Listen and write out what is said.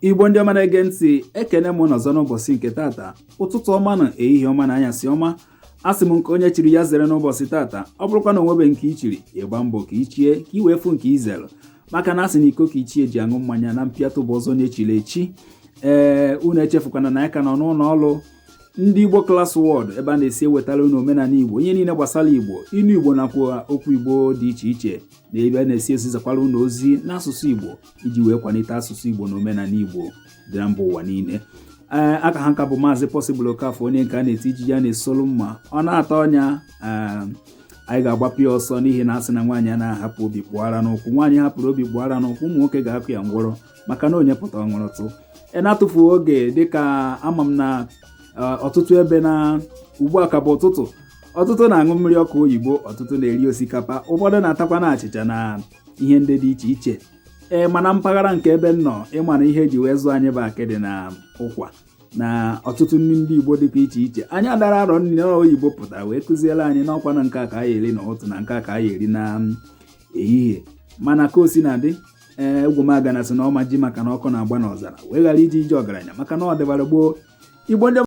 Igbo ndị ọma na-ege ntị, ekene m n'ọzọ n'ụbọchị nke tata. Ụtụtụ ọma na ehihie ọma na anyasị ọma. Asị m nke onye chiri ya zere n'ụbọchị tata. Ọ bụrụkwa na onwebe nke ichiri, ịgba mbọ ka ichie ka i wee fụ nke izere. Maka na asị na iko ka ichie ji aṅụ mmanya na mpịatụ bụ ọzọ na-echiri echi. Unu echefukwana na ya ka nọ n'ụlọ ọrụ ndị Igbo Class World ebe a na-esi ewetara unu omenala Igbo, ihe niile gbasara Igbo, inu Igbo nakwa okwu Igbo dị iche iche, na ebe a na-esi esizakwara unu ozi n'asụsụ Igbo iji wee kwalite asụsụ Igbo na omenala Igbo dị na mba ụwa niile. Aka ha nka bụ Maazị Possible Okafọ, onye nke a na-eti iji ya na-esolu mma ọ na-ata ọnya. Anyị ga-agbapụ ya ọsọ n'ihi na asị na nwaanyị a na-ahapụ obi kpụara n'ụkwụ. Nwaanyị hapụrụ obi kpụara n'ụkwụ, ụmụ nwoke ga-apụ ya ngwọrọ maka na onye pụta ọṅụrụtụ. Na-atụfu oge dịka ama m na ọtụtụ ebe na ugbu a ka bụ ụtụtụ, ọtụtụ na-aṅụ mmiri ọkụ oyibo, ọtụtụ na-eri osikapa, ụfọdụ na-atakwa na achịcha na ihe ndị dị iche iche. Mana mpaghara nke ebe m nọ, ịmana ihe eji wee zụọ anyị bụ akịdị na ụkwa na ọtụtụ nri ndị Igbo dịka iche iche. Anyị adara arọ nri na oyibo pụtara wee kụziere anyị n'ọkwa na nke a ka anyị eri n'ụtụ na nke a ka anyị eri na ehihie. Mana ka o si na-adị, egwumaga na sị na ọma ji maka na ọkụ na-agba n'ọzara wee ghara iji ije ọgaranya maka na ọ dịbara gboo. Igbo ndị